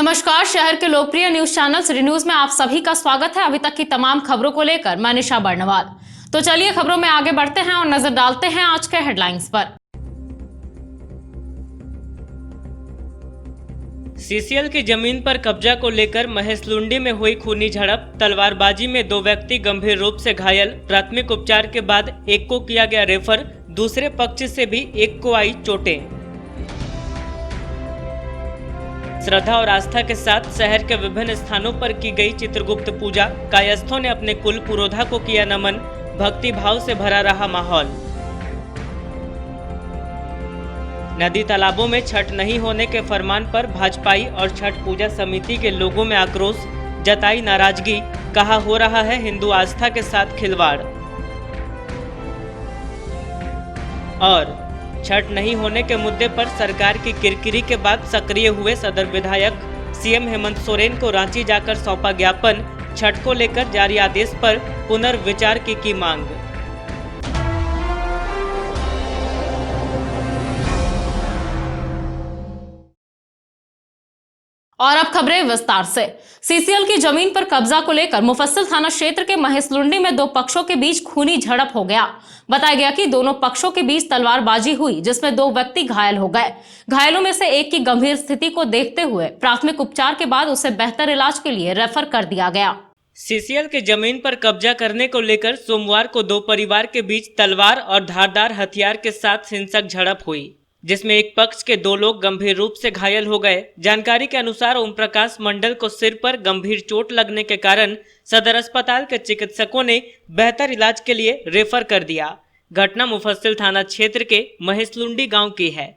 नमस्कार, शहर के लोकप्रिय न्यूज चैनल सिटी न्यूज में आप सभी का स्वागत है। अभी तक की तमाम खबरों को लेकर मैं निशा बर्णवाल। तो चलिए खबरों में आगे बढ़ते हैं और नजर डालते हैं आज के हेडलाइंस पर। सीसीएल की जमीन पर कब्जा को लेकर महेशलुंडी में हुई खूनी झड़प, तलवारबाजी में 2 व्यक्ति गंभीर रूप से घायल। प्राथमिक उपचार के बाद एक को किया गया रेफर, दूसरे पक्ष से भी एक को आई चोटें। श्रद्धा और आस्था के साथ शहर के विभिन्न स्थानों पर की गई चित्रगुप्त पूजा। कायस्थों ने अपने कुल पुरोधा को किया नमन, भक्ति भाव से भरा रहा माहौल। नदी तालाबों में छठ नहीं होने के फरमान पर भाजपाई और छठ पूजा समिति के लोगों में आक्रोश, जताई नाराजगी, कहा हो रहा है हिंदू आस्था के साथ खिलवाड़। और छठ नहीं होने के मुद्दे पर सरकार की किरकिरी के बाद सक्रिय हुए सदर विधायक। सीएम हेमंत सोरेन को रांची जाकर सौंपा ज्ञापन, छठ को लेकर जारी आदेश पर पुनर्विचार की मांग। और अब खबरें विस्तार से। सीसीएल की जमीन पर कब्जा को लेकर मुफस्सिल थाना क्षेत्र के महेशलुंडी में 2 पक्षों के बीच खूनी झड़प हो गया। बताया गया कि दोनों पक्षों के बीच तलवारबाजी हुई, जिसमें 2 व्यक्ति घायल हो गए। घायलों में से एक की गंभीर स्थिति को देखते हुए प्राथमिक उपचार के बाद उसे बेहतर इलाज के लिए रेफर कर दिया गया। सीसीएल के जमीन पर कब्जा करने को लेकर सोमवार को 2 परिवार के बीच तलवार और धारदार हथियार के साथ हिंसक झड़प हुई, जिसमें एक पक्ष के 2 लोग गंभीर रूप से घायल हो गए। जानकारी के अनुसार ओम प्रकाश मंडल को सिर पर गंभीर चोट लगने के कारण सदर अस्पताल के चिकित्सकों ने बेहतर इलाज के लिए रेफर कर दिया। घटना मुफस्सिल थाना क्षेत्र के महेशलुंडी गांव की है।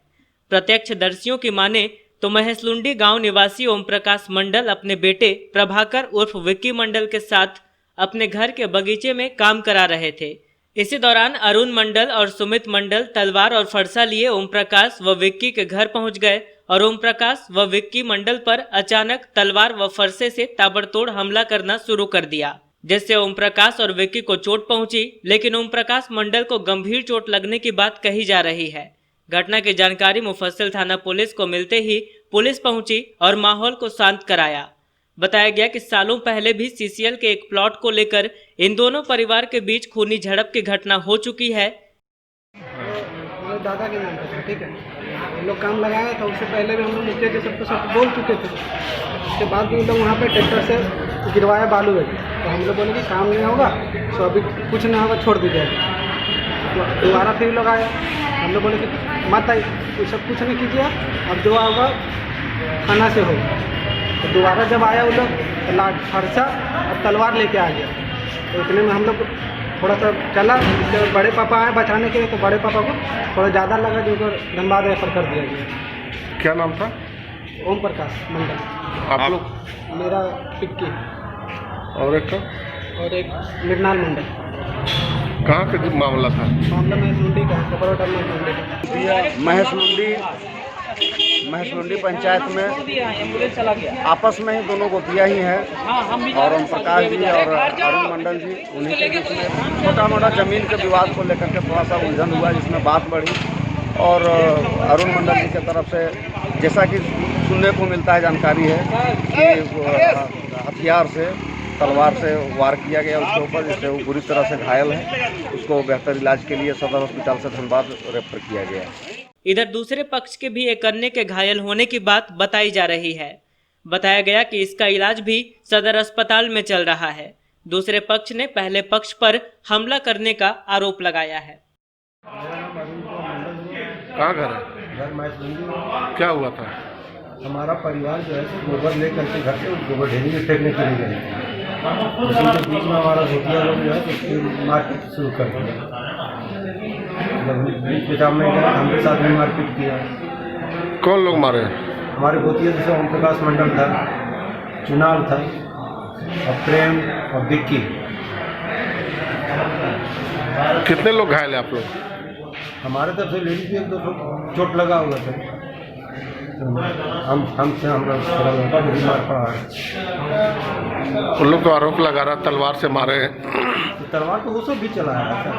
प्रत्यक्षदर्शियों की माने तो महेशलुंडी गांव निवासी ओम प्रकाश मंडल अपने बेटे प्रभाकर उर्फ विक्की मंडल के साथ अपने घर के बगीचे में काम करा रहे थे। इसी दौरान अरुण मंडल और सुमित मंडल तलवार और फरसा लिए ओम प्रकाश व विक्की के घर पहुंच गए और ओम प्रकाश व विक्की मंडल पर अचानक तलवार व फरसे से ताबड़तोड़ हमला करना शुरू कर दिया, जिससे ओम प्रकाश और विक्की को चोट पहुंची, लेकिन ओम प्रकाश मंडल को गंभीर चोट लगने की बात कही जा रही है। घटना की जानकारी मुफस्सिल थाना पुलिस को मिलते ही पुलिस पहुंची और माहौल को शांत कराया। बताया गया कि सालों पहले भी सीसीएल के एक प्लॉट को लेकर इन दोनों परिवार के बीच खूनी झड़प की घटना हो चुकी है। मेरे दादा के नाम पे, ठीक है, हम लोग काम लगाया था। उससे पहले भी हम लोग मुझे के सबको सब बोल चुके थे। उसके बाद भी लोग वहाँ पे ट्रैक्टर से गिरवाया बालू में, तो हम लोग बोले कि काम नहीं होगा, तो अभी कुछ नहीं होगा, छोड़ दीजिएगा। तो दोबारा फिर लोग आए, हम लोग बोले कि मत आई, सब कुछ नहीं कीजिए, अब जो होगा खाना से होगा। तो दोबारा जब आया वो लोग लाठ फरसा और तलवार लेके आ गया। तो इतने में हम लोग थोड़ा सा चला, इसके बड़े पापा आए बचाने के लिए, तो बड़े पापा को थोड़ा ज़्यादा लगा, जो उनको धनबाद रेफर कर दिया गया। क्या नाम था? ओम प्रकाश मंडल। आप लोग? मेरा पिक्की और एक का? और एक मृणाल मंडल। कहाँ का मामला था? मामला महेशलुंडी का, कपड़ा महेशलुंडी पंचायत में आपस में ही दोनों गोतियाँ ही हैं, और ओम प्रकाश जी और अरुण मंडल जी, उन्हीं के बीच में छोटा मोटा जमीन के विवाद को लेकर के थोड़ा सा उलझन हुआ, जिसमें बात बढ़ी। और अरुण मंडल जी की तरफ से जैसा कि सुनने को मिलता है, जानकारी है कि हथियार से, तलवार से वार किया गया उसके ऊपर, जिससे वो बुरी तरह से घायल है। उसको बेहतर इलाज के लिए सदर अस्पताल से धनबाद रेफर किया गया है। इधर दूसरे पक्ष के भी एक अन्य के घायल होने की बात बताई जा रही है। बताया गया कि इसका इलाज भी सदर अस्पताल में चल रहा है। दूसरे पक्ष ने पहले पक्ष पर हमला करने का आरोप लगाया है। कहाँ घर है? घर महेशलुंडी। क्या हुआ था? हमारा परिवार जो है गोबर ले करके घर से गोबर ढेरी में फेंकने के लिए गए थे। उसी के बीच में हमारा भूतिया लोग जो है उसकी मारपीट शुरू कर दिया। बीच बचाव में गए, हमारे साथ भी मारपीट किया। कौन लोग मारे? हमारे भूतिया जैसे ओम प्रकाश मंडल था, चुनाव था, और प्रेम और विक्की। कितने लोग घायल हैं आप लोग? हमारे तरफ से लेडीज भी 1-2 चोट लगा हुआ था। हमसे हमारा थोड़ा लड़का भी बीमार पड़ा है। उन लोग तो आरोप लगा रहा तलवार से मारे हैं। तलवार तो वो सब भी चलाया है।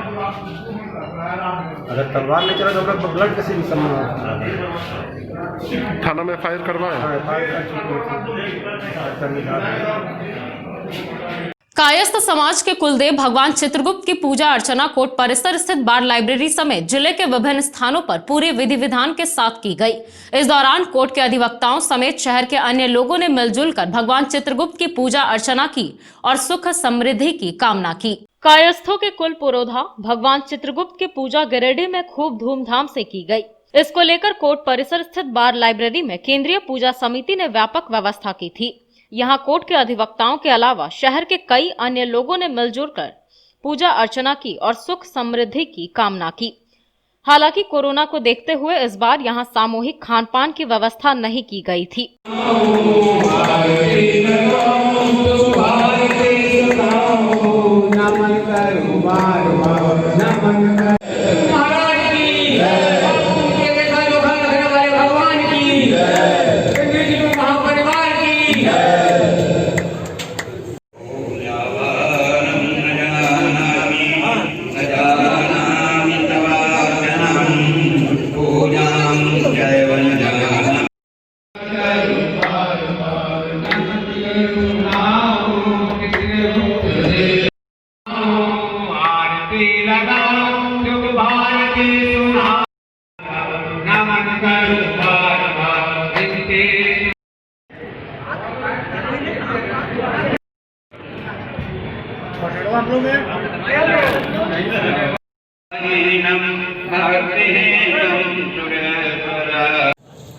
अगर तलवार नहीं चला तो हम लोग ब्लड कैसे भी सम्मान। थाना में फायर करवाए? हाँ फायर कर चुके हैं। कायस्थ समाज के कुलदेव भगवान चित्रगुप्त की पूजा अर्चना कोर्ट परिसर स्थित बार लाइब्रेरी समेत जिले के विभिन्न स्थानों पर पूरे विधि विधान के साथ की गई। इस दौरान कोर्ट के अधिवक्ताओं समेत शहर के अन्य लोगों ने मिलजुल कर भगवान चित्रगुप्त की पूजा अर्चना की और सुख समृद्धि की कामना की। कायस्थों के कुल पुरोधा भगवान चित्रगुप्त की पूजा गिरिडीह में खूब धूमधाम से की गई। इसको लेकर कोर्ट परिसर स्थित बार लाइब्रेरी में केंद्रीय पूजा समिति ने व्यापक व्यवस्था की थी। यहाँ कोर्ट के अधिवक्ताओं के अलावा शहर के कई अन्य लोगों ने मिलजुल कर पूजा अर्चना की और सुख समृद्धि की कामना की। हालांकि कोरोना को देखते हुए इस बार यहाँ सामूहिक खानपान की व्यवस्था नहीं की गई थी।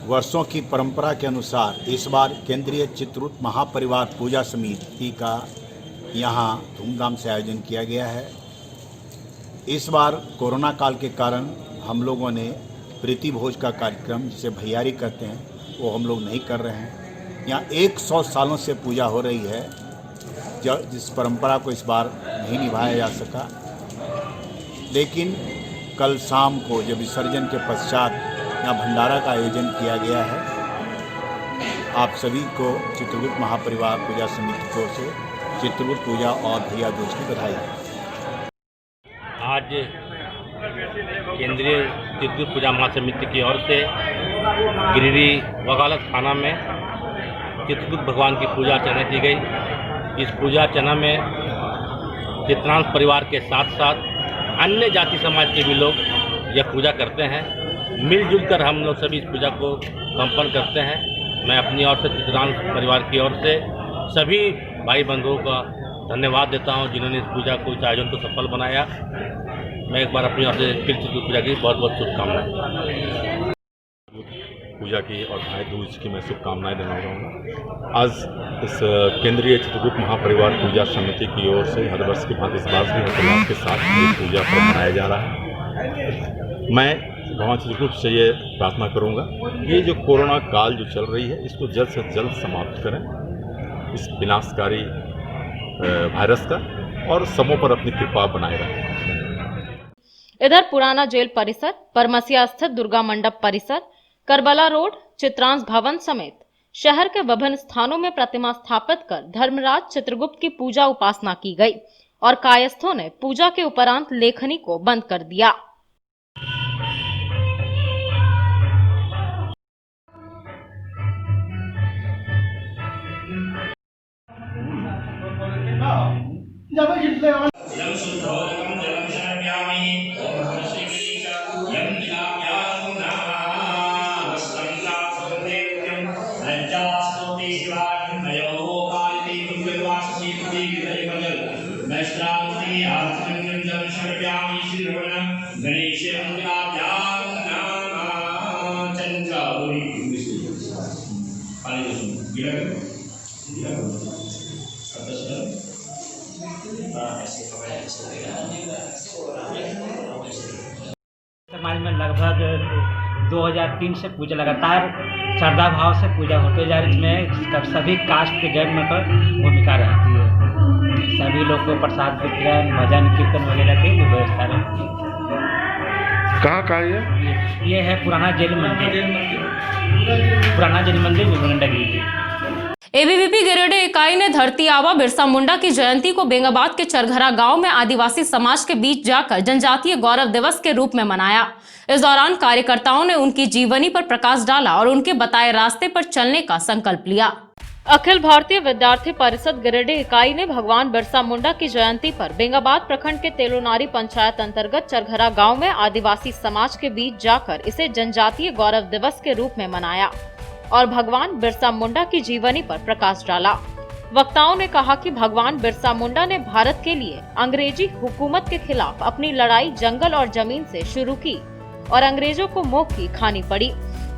वर्षों की परंपरा के अनुसार इस बार केंद्रीय चित्रगुप्त महापरिवार पूजा समिति का यहाँ धूमधाम से आयोजन किया गया है। इस बार कोरोना काल के कारण हम लोगों ने प्रीति भोज का कार्यक्रम जिसे भैयारी कहते हैं वो हम लोग नहीं कर रहे हैं। यहाँ 100 सालों से पूजा हो रही है, जिस परंपरा को इस बार नहीं निभाया जा सका। लेकिन कल शाम को जब विसर्जन के पश्चात यहाँ भंडारा का आयोजन किया गया है। आप सभी को चित्रगुप्त महापरिवार पूजा समिति की ओर से चित्रगुप्त पूजा और भैया दूज की बधाई। आज केंद्रीय चित्रगुप्त पूजा महासमिति की ओर से गिरिडीह वकालत थाना में चित्रगुप्त भगवान की पूजा अर्चना की गई। इस पूजा अर्चना में चित्रांश परिवार के साथ साथ अन्य जाति समाज के भी लोग यह पूजा करते हैं। मिलजुल कर हम लोग सभी इस पूजा को संपन्न करते हैं। मैं अपनी ओर से चित्रांश परिवार की ओर से सभी भाई बंधुओं का धन्यवाद देता हूं जिन्होंने इस पूजा को, इस आयोजन को सफल बनाया। मैं एक बार अपनी ओर से फिर चित्रगुप्त पूजा की बहुत बहुत शुभकामनाएं। पूजा की और भाई दूज की मैं शुभकामनाएं देना चाहूँगा। आज इस केंद्रीय चित्रगुप्त महापरिवार पूजा समिति की ओर से हर वर्ष की भांति इस बार भी हर्षोल्लास के साथ ये पूजा पर्व मनाया जा रहा है। मैं भगवान चित्रगुप्त से ये प्रार्थना करूँगा ये जो कोरोना काल जो चल रही है इसको जल्द से जल्द समाप्त करें, इस विनाशकारी वायरस का, और सबों पर अपनी कृपा बनाए रखें। इधर पुराना जेल परिसर, परमसिया स्थित दुर्गा मंडप परिसर, करबला रोड, चित्रांश भवन समेत शहर के विभिन्न स्थानों में प्रतिमा स्थापित कर धर्मराज चित्रगुप्त की पूजा उपासना की गई और कायस्थों ने पूजा के उपरांत लेखनी को बंद कर दिया। समाज में लगभग 2003 से पूजा लगातार श्रद्धा भाव से पूजा होते जा रही है, जिसमें सभी कास्ट के जन में भूमिका रहती है। सभी लोग को प्रसाद वितरण, भजन कीर्तन वगैरह की व्यवस्था रहती है। कहाँ का ये है पुराना जेल मंदिर, पुराना जेल मंदिर विवेकानंद गिरी। एबीवीपी गिरिडीह इकाई ने धरती आबा बिरसा मुंडा की जयंती को बेंगाबाद के चरघरा गांव में आदिवासी समाज के बीच जाकर जनजातीय गौरव दिवस के रूप में मनाया। इस दौरान कार्यकर्ताओं ने उनकी जीवनी पर प्रकाश डाला और उनके बताए रास्ते पर चलने का संकल्प लिया। अखिल भारतीय विद्यार्थी परिषद गिरिडीह इकाई ने भगवान बिरसा मुंडा की जयंती पर बेंगाबाद प्रखंड के तेलोनारी पंचायत अंतर्गत चरघरा गांव में आदिवासी समाज के बीच जाकर इसे जनजातीय गौरव दिवस के रूप में मनाया और भगवान बिरसा मुंडा की जीवनी पर प्रकाश डाला। वक्ताओं ने कहा कि भगवान बिरसा मुंडा ने भारत के लिए अंग्रेजी हुकूमत के खिलाफ अपनी लड़ाई जंगल और जमीन से शुरू की और अंग्रेजों को मुंह की खानी पड़ी।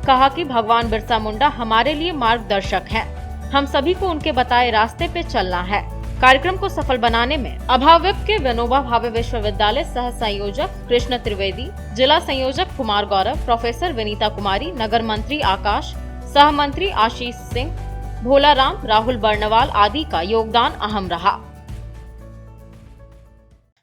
कहा कि भगवान बिरसा मुंडा हमारे लिए मार्गदर्शक हैं। हम सभी को उनके बताए रास्ते पे चलना है। कार्यक्रम को सफल बनाने में अभाविप के विनोबा भावे विश्वविद्यालय सह संयोजक कृष्ण त्रिवेदी, जिला संयोजक कुमार गौरव, प्रोफेसर विनीता कुमारी, नगर मंत्री आकाश, सह मंत्री आशीष सिंह, भोला राम, राहुल बर्नवाल आदि का योगदान अहम रहा।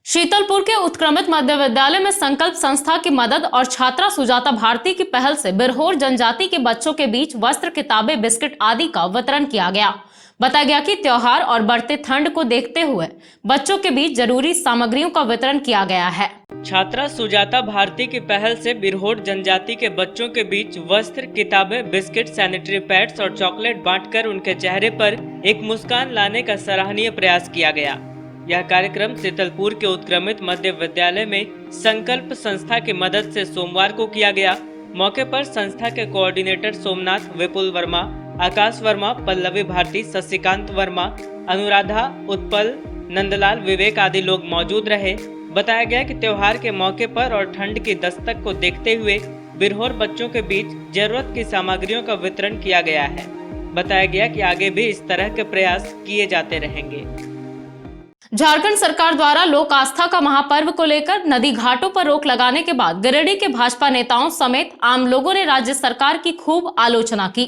शीतलपुर के उत्क्रमित मध्य विद्यालय में संकल्प संस्था की मदद और छात्रा सुजाता भारती की पहल से बिरहोर जनजाति के बच्चों के बीच वस्त्र, किताबें, बिस्किट आदि का वितरण किया गया। बताया गया कि त्योहार और बढ़ते ठंड को देखते हुए बच्चों के बीच जरूरी सामग्रियों का वितरण किया गया है। छात्रा सुजाता भारती की पहल से बिरहोर जनजाति के बच्चों के बीच वस्त्र, किताबें, बिस्किट, सैनिटरी पैड्स और चॉकलेट बांटकर उनके चेहरे पर एक मुस्कान लाने का सराहनीय प्रयास किया गया। यह कार्यक्रम शीतलपुर के उत्क्रमित मध्य विद्यालय में संकल्प संस्था की मदद से सोमवार को किया गया। मौके पर संस्था के कोऑर्डिनेटर सोमनाथ, विपुल वर्मा, आकाश वर्मा, पल्लवी भारती, शशिकांत वर्मा, अनुराधा, उत्पल, नंदलाल, विवेक आदि लोग मौजूद रहे। बताया गया कि त्योहार के मौके पर और ठंड की दस्तक को देखते हुए बिरहोर बच्चों के बीच जरूरत की सामग्रियों का वितरण किया गया है। बताया गया कि आगे भी इस तरह के प्रयास किए जाते रहेंगे। झारखंड सरकार द्वारा लोक आस्था का महापर्व को लेकर नदी घाटों पर रोक लगाने के बाद गिरिडीह के भाजपा नेताओं समेत आम लोगों ने राज्य सरकार की खूब आलोचना की।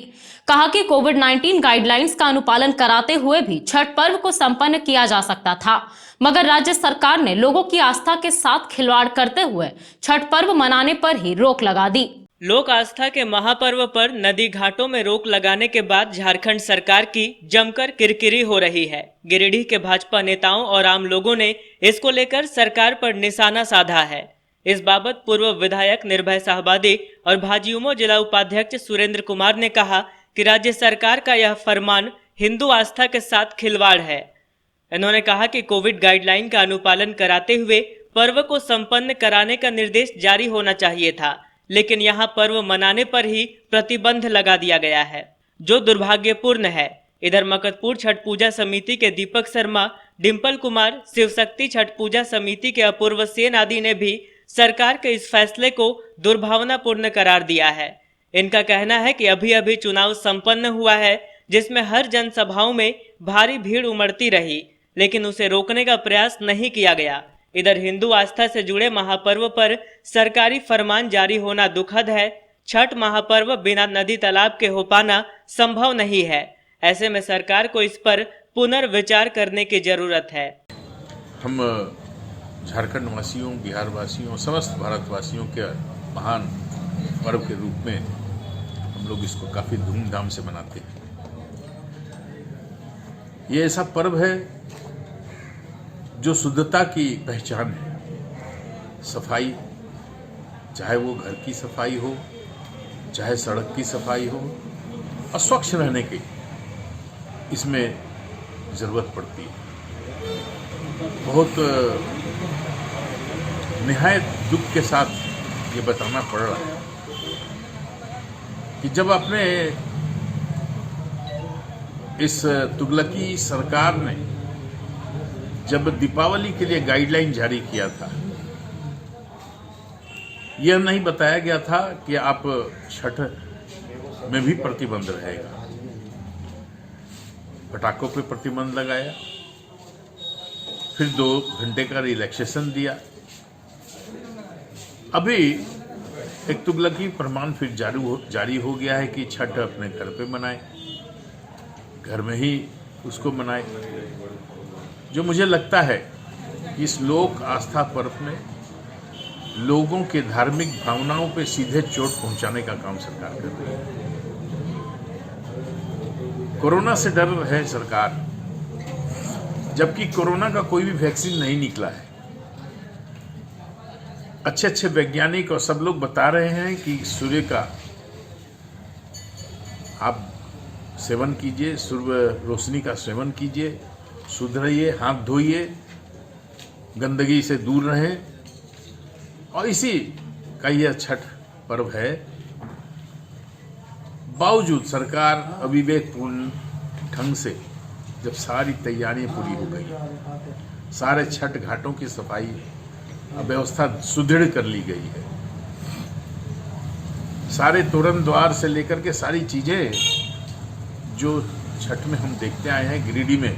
कहा कि कोविड-19 गाइडलाइंस का अनुपालन कराते हुए भी छठ पर्व को संपन्न किया जा सकता था, मगर राज्य सरकार ने लोगों की आस्था के साथ खिलवाड़ करते हुए छठ पर्व मनाने पर ही रोक लगा दी। लोक आस्था के महापर्व पर नदी घाटों में रोक लगाने के बाद झारखंड सरकार की जमकर किरकिरी हो रही है। गिरिडीह के भाजपा नेताओं और आम लोगों ने इसको लेकर सरकार पर निशाना साधा है। इस बाबत पूर्व विधायक निर्भय साहबादी और भाजयुमो जिला उपाध्यक्ष सुरेंद्र कुमार ने कहा कि राज्य सरकार का यह फरमान हिंदू आस्था के साथ खिलवाड़ है। इन्होंने कहा कि कोविड गाइडलाइन का अनुपालन कराते हुए पर्व को संपन्न कराने का निर्देश जारी होना चाहिए था, लेकिन यहाँ पर्व मनाने पर ही प्रतिबंध लगा दिया गया है, जो दुर्भाग्यपूर्ण है। इधर मकतपुर छठ पूजा समिति के दीपक शर्मा, डिम्पल कुमार, शिव शक्ति छठ पूजा समिति के अपूर्व सेन आदि ने भी सरकार के इस फैसले को दुर्भावनापूर्ण करार दिया है। इनका कहना है कि अभी अभी चुनाव संपन्न हुआ है, जिसमें हर जनसभाओं में भारी भीड़ उमड़ती रही, लेकिन उसे रोकने का प्रयास नहीं किया गया। इधर हिंदू आस्था से जुड़े महापर्व पर सरकारी फरमान जारी होना दुखद है। छठ महापर्व बिना नदी तालाब के हो पाना संभव नहीं है। ऐसे में सरकार को इस पर पुनर्विचार करने की जरूरत है। हम झारखंड वासियों, बिहार वासियों, समस्त भारतवासियों के महान पर्व के रूप में हम लोग इसको काफ़ी धूमधाम से मनाते हैं। ये ऐसा पर्व है जो शुद्धता की पहचान है। सफाई, चाहे वो घर की सफाई हो, चाहे सड़क की सफाई हो, और स्वच्छ रहने की इसमें ज़रूरत पड़ती है। बहुत निहायत दुख के साथ ये बताना पड़ रहा है कि जब आपने इस तुगलकी सरकार ने जब दीपावली के लिए गाइडलाइन जारी किया था, यह नहीं बताया गया था कि आप छठ में भी प्रतिबंध रहेगा। पटाखों पे प्रतिबंध लगाया, फिर 2 घंटे का रिलैक्सेशन दिया। अभी एक तुगलकी फरमान फिर जारी हो गया है कि छठ अपने घर पे मनाए, घर में ही उसको मनाए। जो मुझे लगता है कि इस लोक आस्था पर्व में लोगों के धार्मिक भावनाओं पे सीधे चोट पहुंचाने का काम सरकार कर रही है। कोरोना से डर है सरकार, जबकि कोरोना का कोई भी वैक्सीन नहीं निकला है। अच्छे अच्छे वैज्ञानिक और सब लोग बता रहे हैं कि सूर्य का आप सेवन कीजिए, सूर्य रोशनी का सेवन कीजिए, शुद्ध रहिए, हाथ धोइए, गंदगी से दूर रहें। और इसी का यह छठ पर्व है। बावजूद सरकार अविवेकपूर्ण ढंग से जब सारी तैयारियां पूरी हो गई, सारे छठ घाटों की सफाई व्यवस्था सुदृढ़ कर ली गई है, सारे तोरण द्वार से लेकर के सारी चीजें जो छठ में हम देखते आए हैं, गिरिडीह में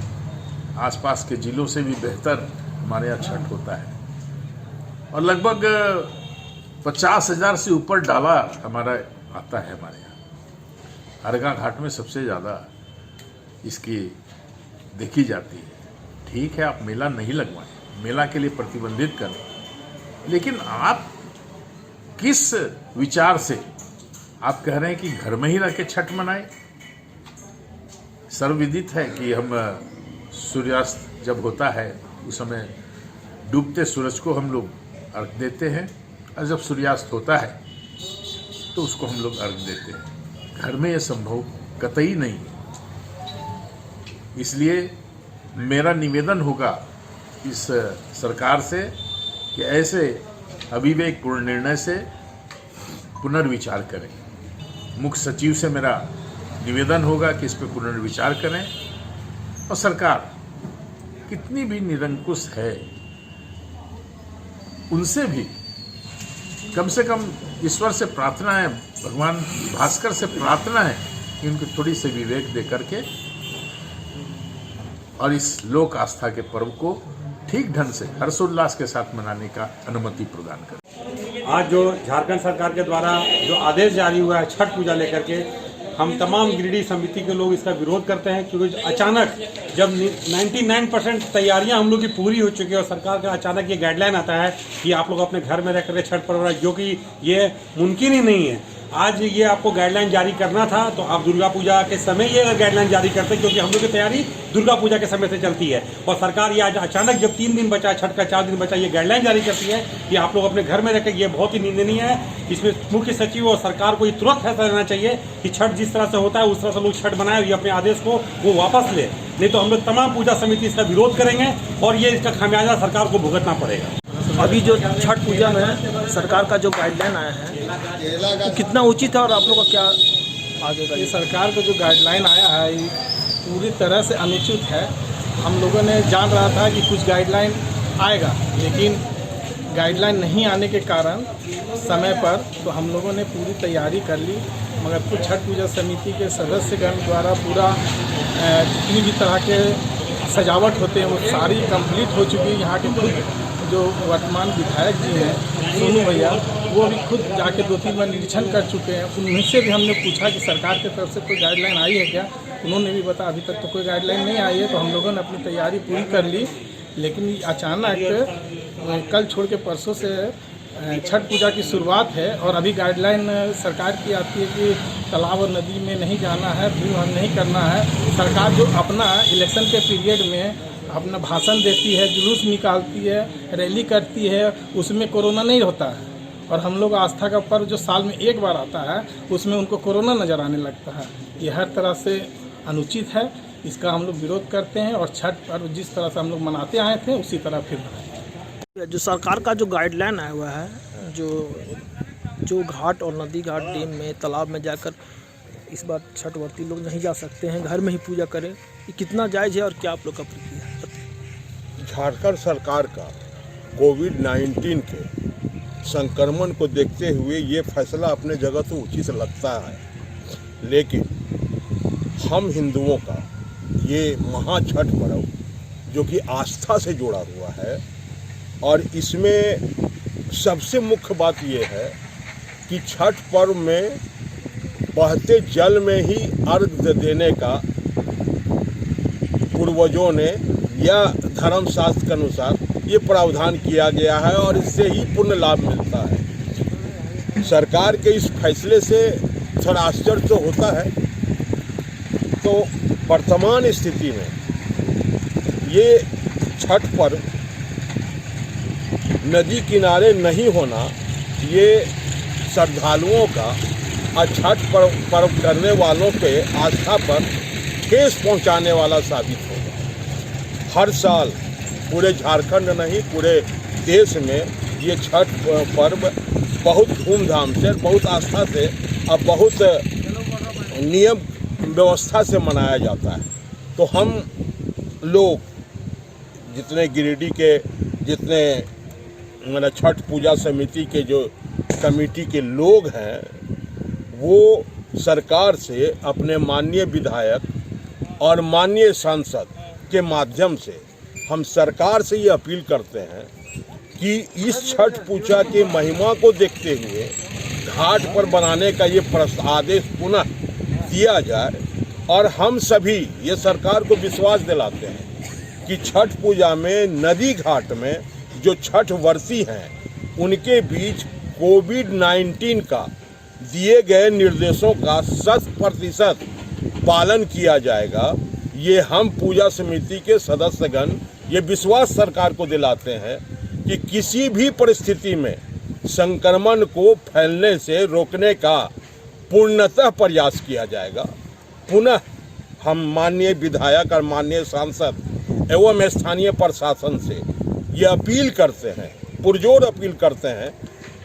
आसपास के जिलों से भी बेहतर हमारे यहाँ छठ होता है। और लगभग 50,000 से ऊपर डाला हमारा आता है हमारे यहाँ। अर्घा घाट में सबसे ज़्यादा इसकी देखी जाती है। ठीक है, आप मेला नहीं लगवाएं, मेला के लिए प्रतिबंधित करें, लेकिन आप किस विचार से आप कह रहे हैं कि घर में ही रह के छठ मनाएं? सर्वविदित है कि हम सूर्यास्त जब होता है उस समय डूबते सूरज को हम लोग अर्घ देते हैं, और जब सूर्यास्त होता है तो उसको हम लोग अर्घ देते हैं। घर में यह संभव कतई नहीं है। इसलिए मेरा निवेदन होगा इस सरकार से कि ऐसे अविवेकपूर्ण निर्णय से पुनर्विचार करें। मुख्य सचिव से मेरा निवेदन होगा कि इस पर पुनर्विचार करें। और सरकार कितनी भी निरंकुश है, उनसे भी कम से कम ईश्वर से प्रार्थना है, भगवान भास्कर से प्रार्थना है कि उनको थोड़ी सी विवेक दे करके और इस लोक आस्था के पर्व को ठीक ढंग से हर्षोल्लास के साथ मनाने का अनुमति प्रदान करें। आज जो झारखंड सरकार के द्वारा जो आदेश जारी हुआ है छठ पूजा लेकर के, हम तमाम गिरिडीह समिति के लोग इसका विरोध करते हैं, क्योंकि अचानक जब 99% तैयारियां हम लोग की पूरी हो चुकी है और सरकार का अचानक ये गाइडलाइन आता है कि आप लोग अपने घर में रह करके छठ पर्व, जो कि ये मुमकिन ही नहीं है। आज ये आपको गाइडलाइन जारी करना था तो आप दुर्गा पूजा के समय ये गाइडलाइन जारी करते, क्योंकि हम लोग की तैयारी दुर्गा पूजा के समय से चलती है। और सरकार ये आज अचानक जब 3 दिन बचा, छठ का 4 दिन बचा, ये गाइडलाइन जारी करती है कि आप लोग अपने घर में रहकर, ये बहुत ही निंदनीय है। इसमें मुख्य सचिव और सरकार को ये तुरंत फैसला लेना चाहिए कि छठ जिस तरह से होता है उस तरह से लोग छठ बनाए, ये अपने आदेश को वो वापस ले, नहीं तो हम लोग तमाम पूजा समिति इसका विरोध करेंगे और ये इसका खामियाजा सरकार को भुगतना पड़ेगा। अभी जो छठ पूजा में सरकार का जो गाइडलाइन आया है तो कितना उचित है और आप लोग का क्या आगे का? ये सरकार का जो गाइडलाइन आया है ये पूरी तरह से अनुचित है। हम लोगों ने जान रहा था कि कुछ गाइडलाइन आएगा, लेकिन गाइडलाइन नहीं आने के कारण समय पर तो हम लोगों ने पूरी तैयारी कर ली, मगर कुछ छठ पूजा समिति के सदस्यगण द्वारा पूरा जितनी भी तरह के सजावट होते हैं वो सारी कंप्लीट हो चुकी है। यहाँ के खुद जो वर्तमान विधायक जी हैं सोनू भैया, वो भी खुद जाके 2-3 बार निरीक्षण कर चुके हैं। उनसे भी हमने पूछा कि सरकार की तरफ से कोई गाइडलाइन आई है क्या, उन्होंने भी बताया अभी तक तो कोई गाइडलाइन नहीं आई है। तो हम लोगों ने अपनी तैयारी पूरी कर ली, लेकिन अचानक कल छोड़ के परसों से छठ पूजा की शुरुआत है और अभी गाइडलाइन सरकार की आती है कि तालाब और नदी में नहीं जाना है, भीड़ भाड़ नहीं करना है। सरकार जो अपना इलेक्शन के पीरियड में अपना भाषण देती है, जुलूस निकालती है, रैली करती है, उसमें कोरोना नहीं होता है। और हम लोग आस्था का पर्व जो साल में एक बार आता है उसमें उनको कोरोना नज़र आने लगता है। ये हर तरह से अनुचित है, इसका हम लोग विरोध करते हैं और छठ पर्व जिस तरह से हम लोग मनाते आए थे उसी तरह फिर मनाएंगे। जो सरकार का जो गाइडलाइन आया हुआ है, जो घाट और नदी घाट, डैम में, तालाब में जाकर इस बार छठवर्ती लोग नहीं जा सकते हैं, घर में ही पूजा करें, ये कितना जायज़ है और क्या आप लोग का प्रतिक्रिया है? झारखंड सरकार का कोविड-19 के संक्रमण को देखते हुए ये फैसला अपने जगह तो उचित लगता है, लेकिन हम हिंदुओं का ये महाछठ पर्व जो कि आस्था से जुड़ा हुआ है और इसमें सबसे मुख्य बात ये है कि छठ पर्व में बहते जल में ही अर्घ्य देने का पूर्वजों ने या धर्मशास्त्र के अनुसार ये प्रावधान किया गया है और इससे ही पुण्य लाभ मिलता है। सरकार के इस फैसले से थोड़ा आश्चर्य तो होता है, तो वर्तमान स्थिति में ये छठ पर्व नदी किनारे नहीं होना ये श्रद्धालुओं का और छठ पर्व करने वालों के आस्था पर ठेस पहुंचाने वाला साबित होगा। हर साल पूरे झारखंड नहीं पूरे देश में ये छठ पर्व बहुत धूमधाम से, बहुत आस्था से और बहुत नियम व्यवस्था से मनाया जाता है। तो हम लोग जितने गिरिडीह के जितने मतलब छठ पूजा समिति के जो कमेटी के लोग हैं वो सरकार से अपने माननीय विधायक और माननीय सांसद के माध्यम से हम सरकार से ये अपील करते हैं कि इस छठ पूजा की महिमा को देखते हुए घाट पर बनाने का ये आदेश पुनः दिया जाए और हम सभी ये सरकार को विश्वास दिलाते हैं कि छठ पूजा में नदी घाट में जो छठ वर्ती हैं उनके बीच कोविड-19 का दिए गए निर्देशों का 100% पालन किया जाएगा। ये हम पूजा समिति के सदस्यगण ये विश्वास सरकार को दिलाते हैं कि किसी भी परिस्थिति में संक्रमण को फैलने से रोकने का पूर्णतः प्रयास किया जाएगा। पुनः हम माननीय विधायक और माननीय सांसद एवं स्थानीय प्रशासन से ये अपील करते हैं, पुरजोर अपील करते हैं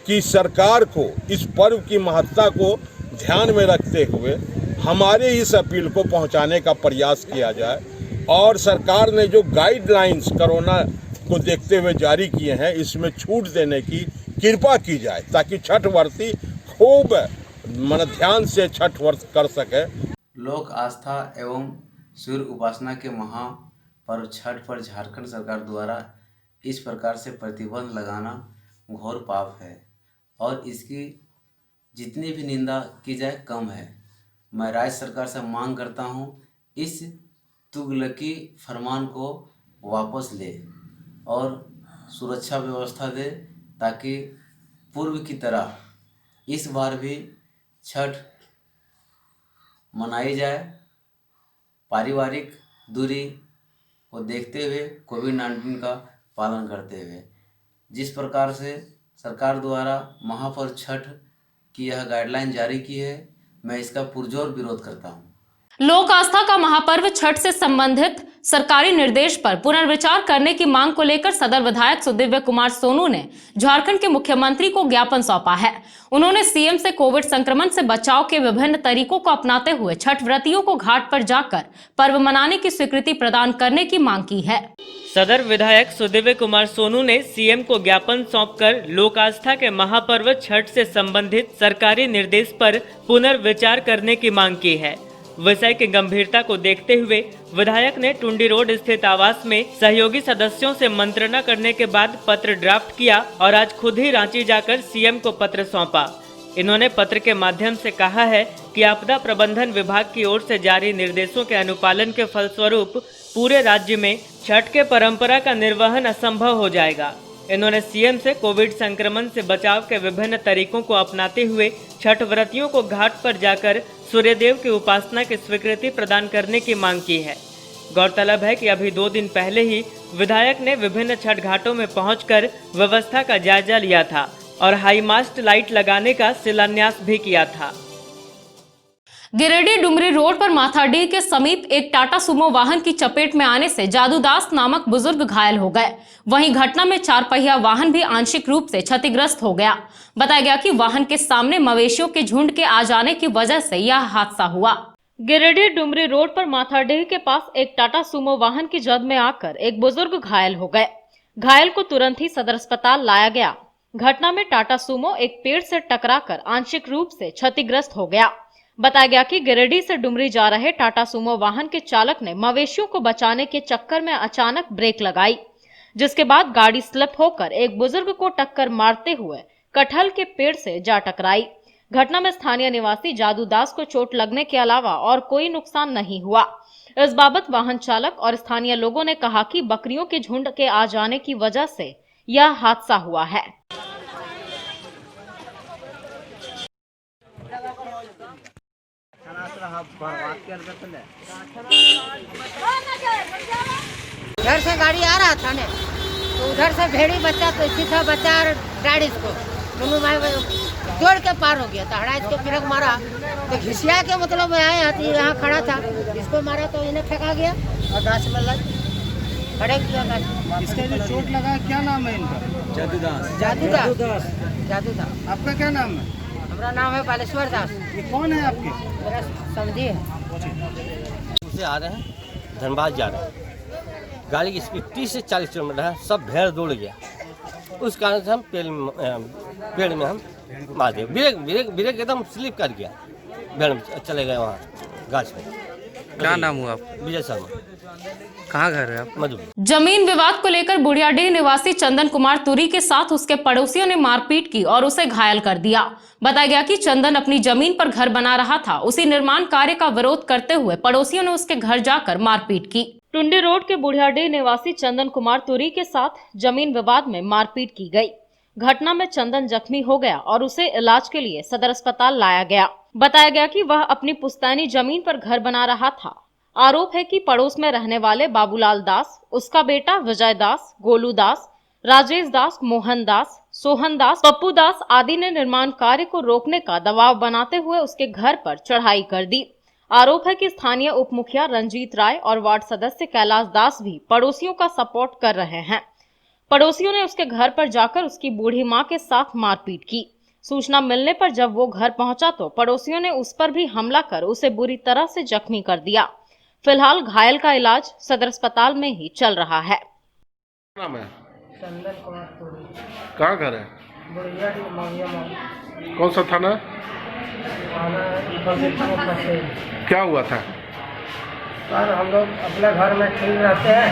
कि सरकार को इस पर्व की महत्ता को ध्यान में रखते हुए हमारे इस अपील को पहुंचाने का प्रयास किया जाए और सरकार ने जो गाइडलाइंस कोरोना को देखते हुए जारी किए हैं इसमें छूट देने की कृपा की जाए ताकि छठ व्रती खूब मन ध्यान से छठ व्रत कर सके। लोक आस्था एवं सूर्य उपासना के महापर्व छठ पर झारखंड सरकार द्वारा इस प्रकार से प्रतिबंध लगाना घोर पाप है और इसकी जितनी भी निंदा की जाए कम है। मैं राज्य सरकार से मांग करता हूं इस तुगलकी फरमान को वापस ले और सुरक्षा व्यवस्था दे ताकि पूर्व की तरह इस बार भी छठ मनाई जाए। पारिवारिक दूरी को देखते हुए कोविड-19 का पालन करते हुए जिस प्रकार से सरकार द्वारा महापर्व छठ की यह गाइडलाइन जारी की है मैं इसका पुरजोर विरोध करता हूँ। लोक आस्था का महापर्व छठ से संबंधित सरकारी निर्देश पर पुनर्विचार करने की मांग को लेकर सदर विधायक सुदिव्य कुमार सोनू ने झारखंड के मुख्यमंत्री को ज्ञापन सौंपा है। उन्होंने सीएम से कोविड संक्रमण से बचाव के विभिन्न तरीकों को अपनाते हुए छठ व्रतियों को घाट पर जाकर पर्व मनाने की स्वीकृति प्रदान करने की मांग की है। सदर विधायक सुदिव्य कुमार सोनू ने सीएम को ज्ञापन सौंपकर लोक आस्था के महापर्व छठ से संबंधित सरकारी निर्देश पर पुनर्विचार करने की मांग की है। विषय की गंभीरता को देखते हुए विधायक ने टुंडी रोड स्थित आवास में सहयोगी सदस्यों से मंत्रणा करने के बाद पत्र ड्राफ्ट किया और आज खुद ही रांची जाकर सीएम को पत्र सौंपा। इन्होंने पत्र के माध्यम से कहा है कि आपदा प्रबंधन विभाग की ओर से जारी निर्देशों के अनुपालन के फलस्वरूप पूरे राज्य में छठ के परंपरा का निर्वहन असंभव हो जाएगा। इन्होंने सीएम से कोविड संक्रमण से बचाव के विभिन्न तरीकों को अपनाते हुए छठ व्रतियों को घाट पर जाकर सूर्यदेव की उपासना की स्वीकृति प्रदान करने की मांग की है। गौरतलब है कि अभी 2 दिन पहले ही विधायक ने विभिन्न छठ घाटों में पहुंचकर व्यवस्था का जायजा लिया था और हाई मास्ट लाइट लगाने का शिलान्यास भी किया था। गिरिडीह डुमरी रोड पर माथाडीह के समीप एक टाटा सुमो वाहन की चपेट में आने से जादूदास नामक बुजुर्ग घायल हो गए। वहीं घटना में 4 पहिया वाहन भी आंशिक रूप से क्षतिग्रस्त हो गया। बताया गया कि वाहन के सामने मवेशियों के झुंड के आ जाने की वजह से यह हादसा हुआ। गिरिडीह डुमरी रोड पर माथाडीह के पास एक टाटा सुमो वाहन की जद में आकर एक बुजुर्ग घायल हो गए। घायल को तुरंत ही सदर अस्पताल लाया गया। घटना में टाटा सुमो एक पेड़ से टकराकर आंशिक रूप से क्षतिग्रस्त हो गया। बताया गया कि गिरिडीह से डुमरी जा रहे टाटा सुमो वाहन के चालक ने मवेशियों को बचाने के चक्कर में अचानक ब्रेक लगाई, जिसके बाद गाड़ी स्लिप होकर एक बुजुर्ग को टक्कर मारते हुए कटहल के पेड़ से जा टकराई। घटना में स्थानीय निवासी जादूदास को चोट लगने के अलावा और कोई नुकसान नहीं हुआ। इस बाबत वाहन चालक और स्थानीय लोगों ने कहा कि बकरियों के झुंड के आ जाने की वजह से यह हादसा हुआ है। घर से गाड़ी आ रहा था ने, तो उधर से भेड़ी बच्चा तो सीधा बच्चा और डैडी को दोनों भाई दौड़ के पार हो गया था। हड़ा इसको फिर मारा तो घिसिया के मतलब आए हाथी यहाँ खड़ा था, इसको मारा तो इन्हें फेंका गया और गाछ में लग खड़े किया गाछ। इसका जो चोट लगा क्या नाम है इनका? जादूदास। जादूदास। आपका क्या नाम है? हमारा नाम है बालेश्वर दास। ये कौन है आपके? मेरा समझी है। उसे आ रहे हैं, धनबाद जा रहे हैं, गाड़ी की स्पीड 30 से 40 किलोमीटर है, सब भेड़ दौड़ गया। उस कारण से हम पेड़ में हम मार दिए, ब्रेक एकदम स्लिप कर गया, भेड़ में चले गए वहाँ गाछ में। क्या नाम हुआ आप? विजय शर्मा। कहाँ घर है आप? मधुबनी। जमीन विवाद को लेकर बुढ़ियाडीह निवासी चंदन कुमार तुरी के साथ उसके पड़ोसियों ने मारपीट की और उसे घायल कर दिया। बताया गया कि चंदन अपनी जमीन पर घर बना रहा था, उसी निर्माण कार्य का विरोध करते हुए पड़ोसियों ने उसके घर जाकर मारपीट की। टुंडी रोड के बुढ़ियाडीह निवासी चंदन कुमार तुरी के साथ जमीन विवाद में मारपीट की गई। घटना में चंदन जख्मी हो गया और उसे इलाज के लिए सदर अस्पताल लाया गया। बताया गया कि वह अपनी पुश्तैनी जमीन पर घर बना रहा था। आरोप है कि पड़ोस में रहने वाले बाबूलाल दास, उसका बेटा विजय दास, गोलू दास, राजेश दास, मोहन दास, सोहन दास, पप्पू दास आदि ने निर्माण कार्य को रोकने का दबाव बनाते हुए उसके घर पर चढ़ाई कर दी। आरोप है कि स्थानीय उप मुखिया रंजीत राय और वार्ड सदस्य कैलाश दास भी पड़ोसियों का सपोर्ट कर रहे हैं। पड़ोसियों ने उसके घर पर जाकर उसकी बूढ़ी मां के साथ मारपीट की। सूचना मिलने पर जब वो घर पहुंचा तो पड़ोसियों ने उस पर भी हमला कर उसे बुरी तरह से जख्मी कर दिया। फिलहाल घायल का इलाज सदर अस्पताल में ही चल रहा है। नाम है? चंदन कुमार तुरी। कहाँ घर है? बुढ़ियाडीह मौगिया मोड़। कौन सा थाना? क्या हुआ था? सर हम लोग अपने घर में ठीक रहते हैं,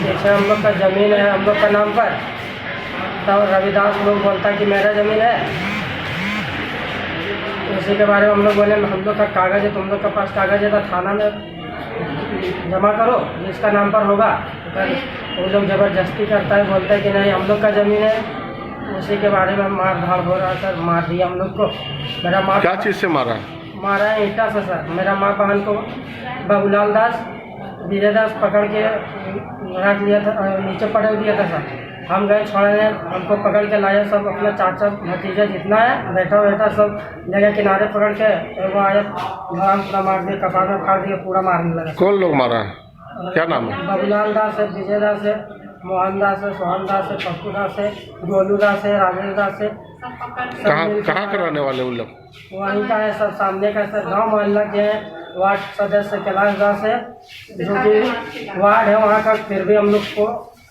जैसे हम लोग का ज़मीन है हम लोग का नाम पर, तब रविदास लोग बोलता है कि मेरा ज़मीन है। उसी के बारे में हम लोग बोले हम लोग का कागज़ है, तुम लोग के पास कागज़ है तो थाना में जमा करो जिसका नाम पर होगा। वो लोग ज़बरदस्ती करता है, बोलता है कि नहीं हम लोग का ज़मीन है। उसी के बारे में मार धाड़ हो रहा सर, मार दिया हम लोग को। मेरा माँ क्या चीज़ से मारा? मारा है ईंटा से सर। मेरा माँ बहन को बाबूलाल दास, विजय दास पकड़ के रख लिया था, नीचे पटक दिया था सर। हम गए छोड़ने, हमको पकड़ के लाया सब, अपना चाचा भतीजा जितना है बैठा सब जगह किनारे पकड़ के एगो आया भगवान पूरा मार दिया, कपार में फाड़ दिया, पूरा मारने लगा। कौन लोग मारा है? क्या नाम है? बाबूलाल दास है, विजय दास है, मोहन दास है, सोहन दास है, पप्पू दास है, गोलू दास है, राजेश दास है। कहाँ के रहने वाले उन लोग? वहीं का है सर, सामने का सर, गांव मोहल्ला के हैं। वार्ड सदस्य कैलाश दास है, जो कि वार्ड है वहाँ का, फिर भी हम लोग को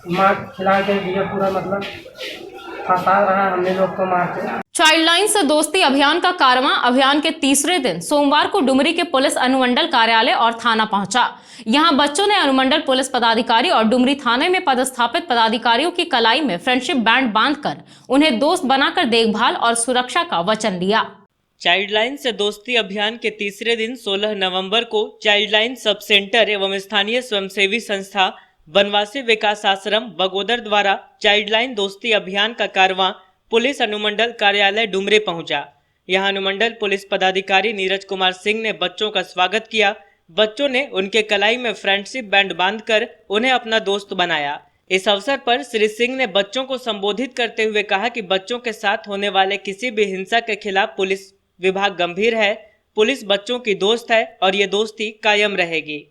मार खिला के दिया, पूरा मतलब फंसा रहा है हमने लोग को मार के। चाइल्ड लाइन से दोस्ती अभियान का कारवां अभियान के तीसरे दिन सोमवार को डुमरी के पुलिस अनुमंडल कार्यालय और थाना पहुंचा। यहां बच्चों ने अनुमंडल पुलिस पदाधिकारी और डुमरी थाने में पदस्थापित पदाधिकारियों की कलाई में फ्रेंडशिप बैंड बांधकर उन्हें दोस्त बनाकर देखभाल और सुरक्षा का वचन दिया। चाइल्ड लाइन से दोस्ती अभियान के तीसरे दिन 16 नवंबर को चाइल्ड लाइन सब सेंटर एवं स्थानीय स्वयंसेवी संस्था वनवासी विकास आश्रम बगोदर द्वारा चाइल्ड लाइन दोस्ती अभियान का कारवां पुलिस अनुमंडल कार्यालय डुमरे पहुंचा। यहां अनुमंडल पुलिस पदाधिकारी नीरज कुमार सिंह ने बच्चों का स्वागत किया। बच्चों ने उनके कलाई में फ्रेंडशिप बैंड बांधकर उन्हें अपना दोस्त बनाया। इस अवसर पर श्री सिंह ने बच्चों को संबोधित करते हुए कहा कि बच्चों के साथ होने वाले किसी भी हिंसा के खिलाफ पुलिस विभाग गंभीर है। पुलिस बच्चों की दोस्त है और ये दोस्ती कायम रहेगी।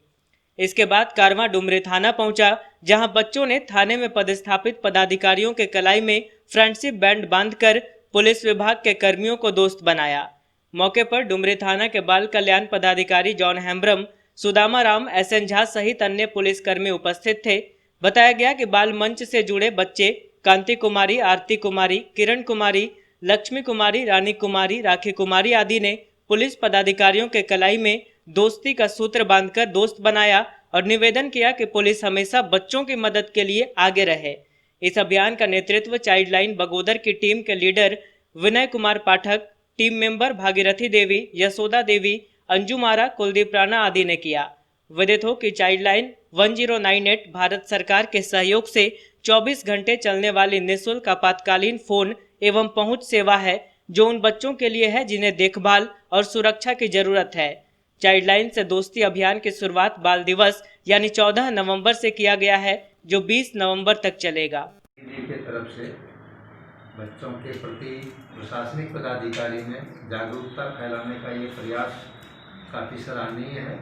इसके बाद कारवां डुमरे थाना पहुंचा, जहां बच्चों ने थाने में पदस्थापित पदाधिकारियों के कलाई में फ्रेंडशिप बैंड बांधकर पुलिस विभाग के कर्मियों को दोस्त बनाया। मौके पर डुमरे थाना के बाल कल्याण पदाधिकारी जॉन हेम्ब्रम, सुदामा राम, SN झा सहित अन्य पुलिसकर्मी उपस्थित थे। बताया गया कि बाल मंच से जुड़े बच्चे कांति कुमारी, आरती कुमारी, किरण कुमारी, लक्ष्मी कुमारी, रानी कुमारी, राखी कुमारी आदि ने पुलिस पदाधिकारियों के कलाई में दोस्ती का सूत्र बांधकर दोस्त बनाया और निवेदन किया कि पुलिस हमेशा बच्चों की मदद के लिए आगे रहे। इस अभियान का नेतृत्व चाइल्ड लाइन बगोदर की टीम के leader Vinay Kumar Pathak, team member Bhagirathi Devi, Yashoda देवी, अंजू मारा, कुलदीप राणा आदि ने किया। विदित हो कि चाइल्ड लाइन 1098 भारत सरकार के सहयोग से 24 घंटे चलने वाली निःशुल्क आपातकालीन फोन एवं पहुंच सेवा है, जो उन बच्चों के लिए है जिन्हें देखभाल और सुरक्षा की जरूरत है। चाइल्डलाइन से दोस्ती अभियान की शुरुआत बाल दिवस यानी 14 नवंबर से किया गया है, जो 20 नवंबर तक चलेगा। की तरफ से बच्चों के प्रति प्रशासनिक पदाधिकारी में जागरूकता फैलाने का ये प्रयास काफ़ी सराहनीय है।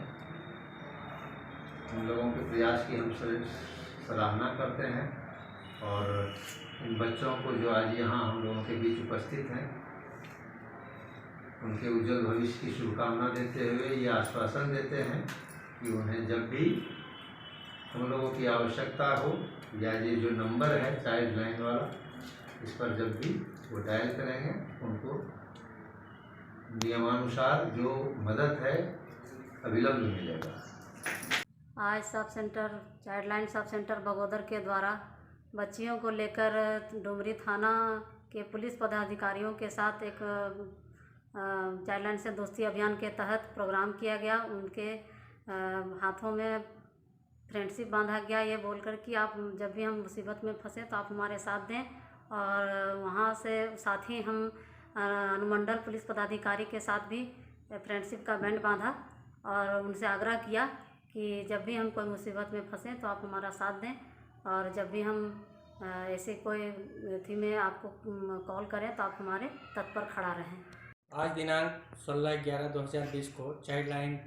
उन लोगों के प्रयास की हम सराहना करते हैं और इन बच्चों को जो आज यहाँ हम लोगों के बीच उपस्थित हैं, उनके उज्जवल भविष्य की शुभकामना देते हुए ये आश्वासन देते हैं कि उन्हें जब भी हम लोगों की आवश्यकता हो या ये जो नंबर है चाइल्ड लाइन वाला, इस पर जब भी वो डायल करेंगे उनको नियमानुसार जो मदद है अविलंब मिलेगा। आज sub centre Childline sub centre Bagodar के द्वारा बच्चियों को लेकर डुमरी थाना के पुलिस पदाधिकारियों के साथ एक चाइल्डलाइन से दोस्ती अभियान के तहत प्रोग्राम किया गया। उनके हाथों में फ्रेंडशिप बांधा गया, ये बोलकर कि आप जब भी हम मुसीबत में फंसे तो आप हमारे साथ दें। और वहाँ से साथ ही हम अनुमंडल पुलिस पदाधिकारी के साथ भी फ्रेंडशिप का बैंड बांधा और उनसे आग्रह किया कि जब भी हम कोई मुसीबत में फंसें तो आप हमारा साथ दें और जब भी हम ऐसे कोई थी में आपको कॉल करें तो आप हमारे तत्पर खड़ा रहें। आज दिनांक 16/11/2020 को child line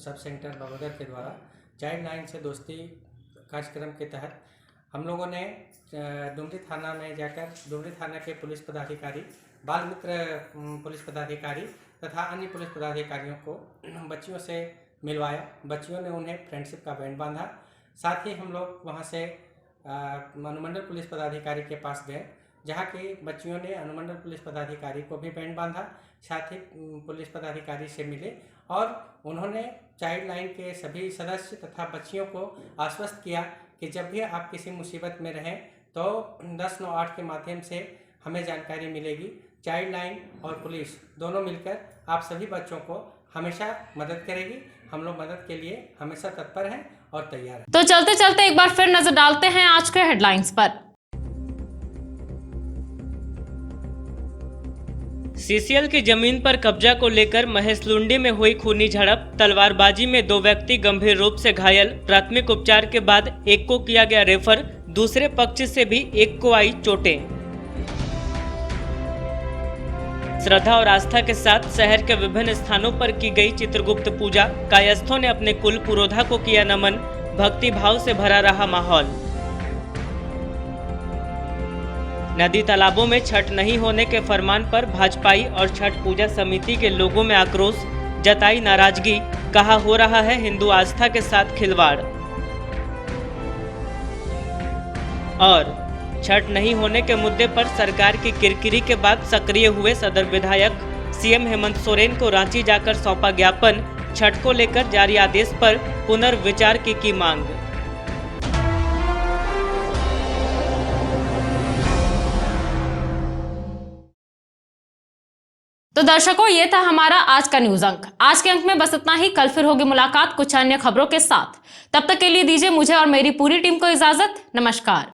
sub centre Bagodar के द्वारा चाइल्ड लाइन से दोस्ती कार्यक्रम के तहत हम लोगों ने डुमरी थाना में जाकर डुमरी थाना के पुलिस पदाधिकारी, बाल मित्र पुलिस पदाधिकारी तथा अन्य पुलिस पदाधिकारियों को बच्चियों से मिलवाया। बच्चियों ने उन्हें फ्रेंडशिप का बैंड बांधा। साथ ही हम लोग वहां से अनुमंडल पुलिस पदाधिकारी के पास गए, जहां की बच्चियों ने अनुमंडल पुलिस पदाधिकारी को भी बैंड बांधा। साथ ही पुलिस पदाधिकारी से मिले और उन्होंने चाइल्ड लाइन के सभी सदस्य तथा बच्चियों को आश्वस्त किया कि जब भी आप किसी मुसीबत में रहें तो 1098 के माध्यम से हमें जानकारी मिलेगी। चाइल्ड लाइन और पुलिस दोनों मिलकर आप सभी बच्चों को हमेशा मदद करेगी। हम लोग मदद के लिए हमेशा तत्पर हैं और तैयार हैं। तो चलते चलते एक बार फिर नजर डालते हैं आज के हेडलाइंस पर। सीसीएल की जमीन पर कब्जा को लेकर महेशलुंडी में हुई खूनी झड़प, तलवारबाजी में 2 व्यक्ति गंभीर रूप से घायल। प्राथमिक उपचार के बाद एक को किया गया रेफर, दूसरे पक्ष से भी एक को आई चोटें। श्रद्धा और आस्था के साथ शहर के विभिन्न स्थानों पर की गई चित्रगुप्त पूजा। कायस्थों ने अपने कुल पुरोधा को किया नमन। भक्ति भाव से भरा रहा माहौल। नदी तालाबों में छठ नहीं होने के फरमान पर भाजपाई और छठ पूजा समिति के लोगों में आक्रोश, जताई नाराजगी। कहा हो रहा है हिंदू आस्था के साथ खिलवाड़। और छठ नहीं होने के मुद्दे पर सरकार की किरकिरी के बाद सक्रिय हुए सदर विधायक। सीएम हेमंत सोरेन को रांची जाकर सौंपा ज्ञापन। छठ को लेकर जारी आदेश पर पुनर्विचार की मांग। तो दर्शकों, ये था हमारा आज का न्यूज अंक। आज के अंक में बस इतना ही। कल फिर होगी मुलाकात कुछ अन्य खबरों के साथ। तब तक के लिए दीजिए मुझे और मेरी पूरी टीम को इजाजत। नमस्कार।